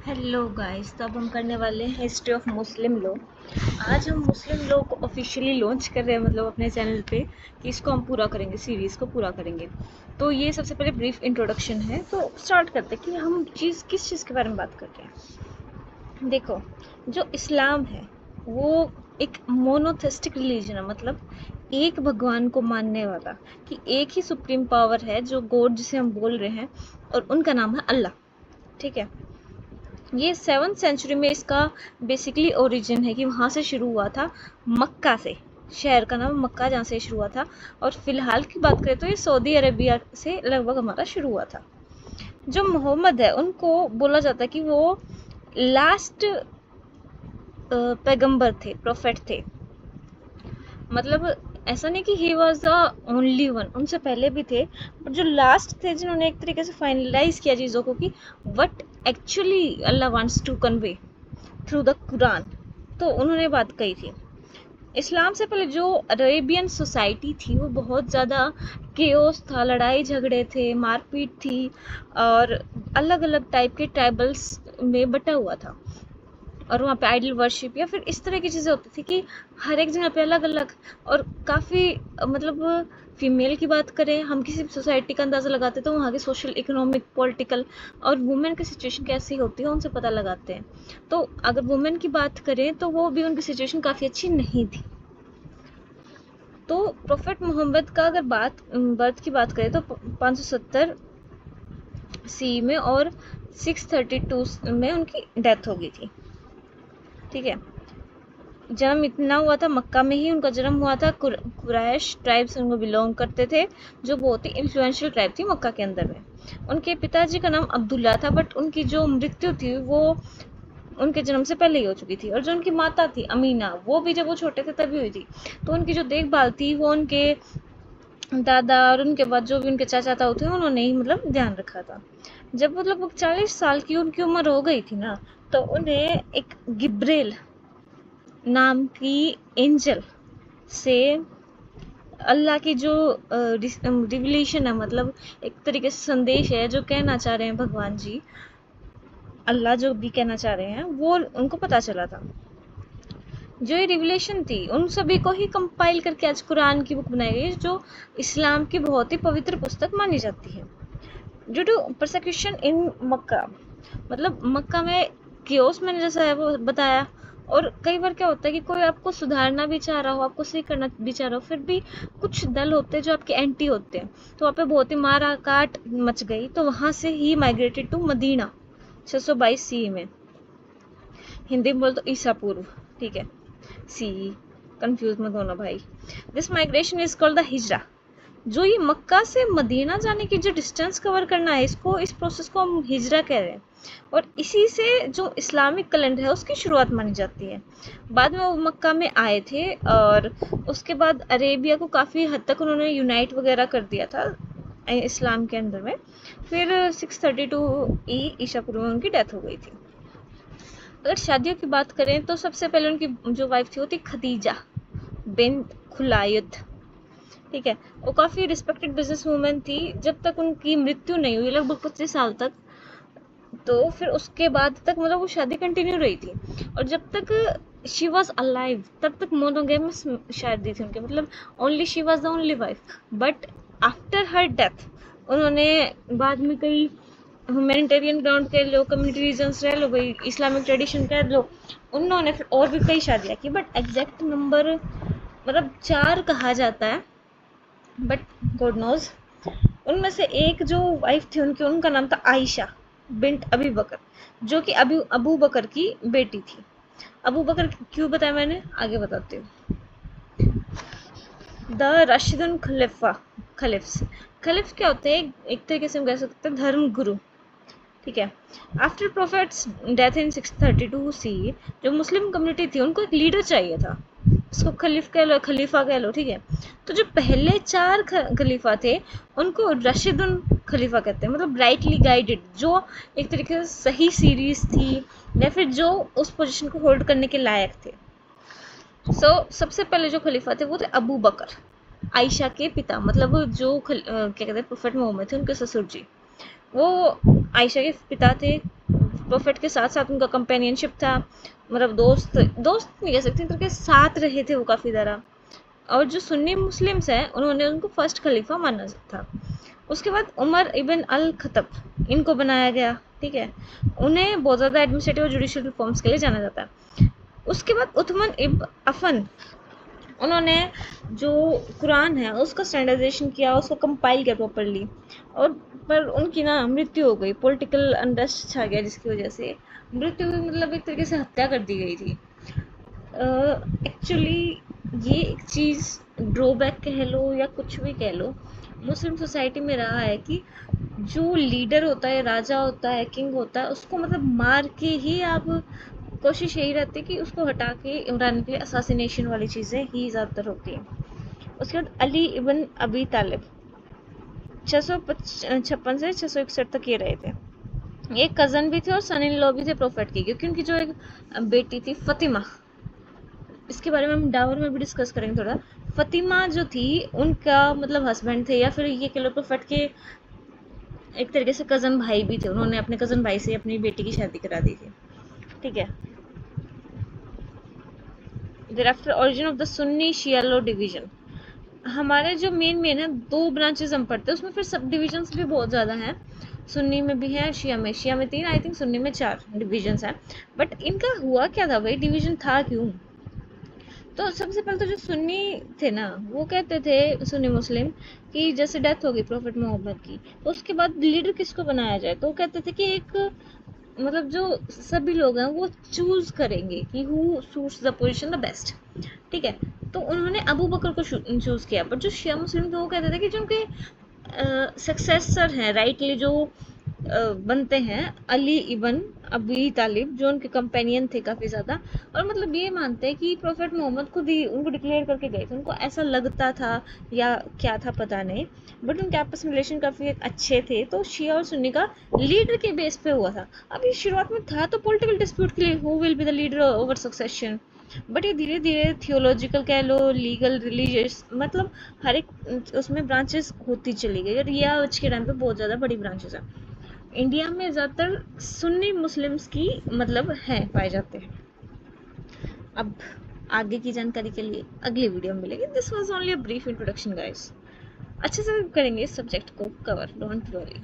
Hello guys, तो अब हम करने वाले हैं हिस्ट्री ऑफ मुस्लिम लॉ। आज हम मुस्लिम लॉ को ऑफिशियली लॉन्च कर रहे हैं, मतलब अपने चैनल पे कि इसको हम पूरा करेंगे, सीरीज़ को पूरा करेंगे। तो ये सबसे पहले ब्रीफ इंट्रोडक्शन है, तो स्टार्ट करते हैं कि हम किस चीज़ के बारे में बात कर रहे हैं। देखो, जो इस्लाम है वो एक मोनोथेस्टिक रिलीजन है, मतलब एक भगवान को मानने वाला, कि एक ही सुप्रीम पावर है जो गॉड जिसे हम बोल रहे हैं, और उनका नाम है अल्लाह। ठीक है, ये 7th सेंचुरी में इसका बेसिकली ओरिजिन है कि वहाँ से शुरू हुआ था, मक्का से। शहर का नाम मक्का, जहाँ से शुरू हुआ था। और फिलहाल की बात करें तो ये सऊदी अरेबिया से लगभग हमारा शुरू हुआ था। जो मोहम्मद है उनको बोला जाता है कि वो लास्ट पैगंबर थे, प्रोफेट थे। मतलब ऐसा नहीं कि he was the only one, उनसे पहले भी थे, बट जो लास्ट थे जिन्होंने एक तरीके से फाइनलाइज किया चीज़ों को कि what actually Allah wants to convey through the Quran, तो उन्होंने बात कही थी। इस्लाम से पहले जो अरेबियन सोसाइटी थी वो बहुत ज़्यादा केओस था, लड़ाई झगड़े थे, मारपीट थी, और अलग अलग टाइप के ट्राइबल्स में बटा हुआ था। और वहाँ पे आइडल वर्शिप या फिर इस तरह की चीज़ें होती थी कि हर एक जगह पे अलग अलग, और काफ़ी मतलब फीमेल की बात करें, हम किसी भी सोसाइटी का अंदाज़ा लगाते हैं तो वहाँ के सोशल, इकोनॉमिक, पॉलिटिकल और वुमेन की सिचुएशन कैसी होती है उनसे पता लगाते हैं। तो अगर वुमेन की बात करें तो वो भी, उनकी सिचुएशन काफ़ी अच्छी नहीं थी। तो प्रोफेट मोहम्मद का अगर बर्थ की बात करें तो 570 सी में और 632 में उनकी डेथ हो गई थी। ठीक है, जन्म इतना हुआ था, मक्का में ही उनका जन्म हुआ था। कुरैश ट्राइब से उनको बिलोंग करते थे, जो बहुत ही इन्फ्लुएंशियल ट्राइब थी मक्का के अंदर में। उनके पिताजी का नाम अब्दुल्ला था, बट उनकी जो मृत्यु थी वो उनके जन्म से पहले ही हो चुकी थी। और जो उनकी माता थी अमीना, वो भी जब वो छोटे थे तभी हुई थी। तो उनकी जो देखभाल थी वो उनके दादा और उनके बाद जो भी उनके चाचा ताऊ थे उन्होंने ही मतलब ध्यान रखा था। जब मतलब 40 साल की उनकी उम्र हो गई थी ना, तो उन्हें एक गिब्रेल नाम की एंजल से अल्लाह की जो रिवलेशन है, मतलब एक तरीके से संदेश है जो कहना चाह रहे हैं भगवान जी, अल्लाह जो भी कहना चाह रहे हैं वो उनको पता चला था। जो ये रिवलेशन थी उन सभी को ही कंपाइल करके आज कुरान की बुक बनाई गई, जो इस्लाम की बहुत ही पवित्र पुस्तक मानी जाती है। ड्यू टू परसिक्यूशन इन मक्का, मतलब मक्का में कियोस, मैंने जैसा है वो बताया। और कई बार क्या होता है कि कोई आपको सुधारना भी चाह रहा हो, आपको सही करना भी चाह रहा हो, फिर भी कुछ दल होते हैं जो आपके एंटी होते हैं, तो वहाँ पे बहुत ही मारा काट मच गई। तो वहाँ से ही माइग्रेटेड टू मदीना 622 सी में, हिंदी में बोल तो ईसा पूर्व। ठीक है, सी, कंफ्यूज मत होना भाई। This migration is called the Hijra. जो ये मक्का से मदीना जाने की जो डिस्टेंस कवर करना है, इसको, इस प्रोसेस को हम हिजरा कह रहे हैं। और इसी से जो इस्लामिक कैलेंडर है उसकी शुरुआत मानी जाती है। बाद में वो मक्का में आए थे, और उसके बाद अरेबिया को काफ़ी हद तक उन्होंने यूनाइट वगैरह कर दिया था इस्लाम के अंदर में। फिर 632 ईसा पूर्व में उनकी डेथ हो गई थी। अगर शादियों की बात करें तो सबसे पहले उनकी जो वाइफ थी वो थी खदीजा बिन खुलायत। ठीक है, वो काफ़ी रिस्पेक्टेड बिजनेस वूमेन थी जब तक उनकी मृत्यु नहीं हुई, लगभग 25 साल तक। तो फिर उसके बाद तक मतलब वो शादी कंटिन्यू रही थी, और जब तक शी वॉज अलाइव तब तक मोनोगेमस शादी थी उनके, मतलब only she was the only wife. But after her death उन्होंने बाद में कई ह्यूमैनिटेरियन ग्राउंड कह लो, कम्युनिटी रीजन्स रह लो, भाई इस्लामिक ट्रेडिशन कह लो, उन्होंने फिर और भी कई शादियाँ की, बट एग्जैक्ट नंबर मतलब 4 कहा जाता है, बट गॉड नोज। उनमें से एक जो वाइफ थी उनकी, उनका नाम था आयशा बिन्ट अबी बकर, जो कि अबू बकर की बेटी थी। अबू बकर क्यों बताया मैंने, आगे बताती हूँ। द राशिदुन खलीफा, खलीफ्स, खलीफ क्या होते हैं, एक तरीके से हम कह सकते हैं धर्म गुरु। ठीक है, आफ्टर प्रोफेट्स डेथ इन 632 सी, जो मुस्लिम कम्युनिटी थी उनको एक लीडर चाहिए था, उसको खलीफ कह लो, खलीफा कह लो। ठीक है, तो जो पहले 4 खलीफा थे उनको रशीदुन खलीफा कहते हैं, मतलब राइटली गाइडेड, जो एक तरीके से सही सीरीज थी, या फिर जो उस पोजीशन को होल्ड करने के लायक थे। सबसे पहले जो खलीफा थे वो थे अबू बकर, आयशा के पिता, मतलब जो क्या कहते हैं प्रोफेट मोहम्मद थे उनके ससुर जी, वो आयशा के पिता थे। प्रोफेट के साथ साथ उनका कंपेनियनशिप था, मतलब दोस्त दोस्त नहीं कह सकते, तो के साथ रहे थे वो काफ़ी ज़्यादा। और जो सुन्नी मुस्लिम्स हैं उन्होंने उनको फर्स्ट खलीफा माना था। उसके बाद उमर इबन अल खत्तब, इनको बनाया गया, ठीक है। उन्हें बहुत ज़्यादा एडमिनिस्ट्रेटिव और जुडिशियल रिफॉर्म्स के लिए जाना जाता है। उसके बाद उथमन इब्न अफन, उन्होंने जो कुरान है उसका स्टैंडर्डाइजेशन किया, उसको कंपाइल किया प्रॉपरली, और पर उनकी ना मृत्यु हो गई, पॉलिटिकल अनरेस्ट छा गया जिसकी वजह से मृत्यु हुई, मतलब एक तरीके से हत्या कर दी गई थी। एक्चुअली ये एक चीज़ ड्रॉबैक कह लो या कुछ भी कह लो, मुस्लिम सोसाइटी में रहा है कि जो लीडर होता है, राजा होता है, किंग होता है, उसको मतलब मार के ही आप, कोशिश यही रहती है कि उसको हटा के इमरान के लिए असासिनेशन वाली चीज़ें ही ज़्यादातर होती हैं। उसके बाद अली इबन अबी तालिब 656 से 661 तक ये रहे थे। ये कज़न भी थे और सन इन लॉ भी थे प्रोफेट की, क्योंकि उनकी जो एक बेटी थी फतिमा, इसके बारे में हम डावर में भी डिस्कस करेंगे थोड़ा। फतिमा जो थी उनका मतलब हस्बैंड थे, या फिर ये कह लो प्रोफेट के एक तरीके से कज़न भाई भी थे, उन्होंने अपने कज़न भाई से अपनी बेटी की शादी करा दी थी, ठीक है। thereafter origin of the Sunni Shia low division, हमारे जो मेन है दो ब्रांचेस हम पढ़ते हैं, उसमें फिर सब डिविजन्स भी बहुत ज़्यादा हैं, सुन्नी में भी है, शिया में 3, आई थिंक सुन्नी में 4 डिविजन्स हैं। बट इनका हुआ क्या था भाई, डिवीजन था क्यों? तो सबसे पहले तो जो सुन्नी थे ना, वो कहते थे सुन्नी मुस्लिम कि जैसे डेथ होगी प्रॉफिट मोहम्मद की, तो उसके बाद लीडर किसको बनाया जाए, तो वो कहते थे कि एक मतलब जो सभी लोग हैं वो चूज करेंगे कि who suits the position the best, ठीक है। तो उन्होंने अबू बकर को चूज किया। बट जो शिया मुस्लिम थे वो कहते थे कि जो उनके सक्सेसर हैं, राइटली जो बनते हैं, अली इबन अबी तालिब, जो उनके कंपेनियन थे काफ़ी ज़्यादा, और मतलब ये मानते हैं कि प्रोफेट मोहम्मद खुद ही उनको डिक्लेयर करके गए थे, उनको ऐसा लगता था या क्या था पता नहीं, बट उनके आपस में रिलेशन काफ़ी अच्छे थे। तो शिया और सुन्नी का लीडर के बेस पे हुआ था। अब ये शुरुआत में था तो पॉलिटिकल डिस्प्यूट के लिए, who will be the leader over succession, but ये धीरे धीरे थियोलॉजिकल कह लो, लीगल, रिलीजियस, मतलब हर एक उसमें ब्रांचेस होती चली गई, और ये आज के टाइम पे बहुत ज़्यादा बड़ी ब्रांचेस हैं। इंडिया में ज़्यादातर सुन्नी मुस्लिम्स की मतलब हैं, पाए जाते हैं। अब आगे की जानकारी के लिए अगली वीडियो में मिलेगी। This was only a brief introduction guys, अच्छे से करेंगे इस सब्जेक्ट को कवर, डोंट वरी।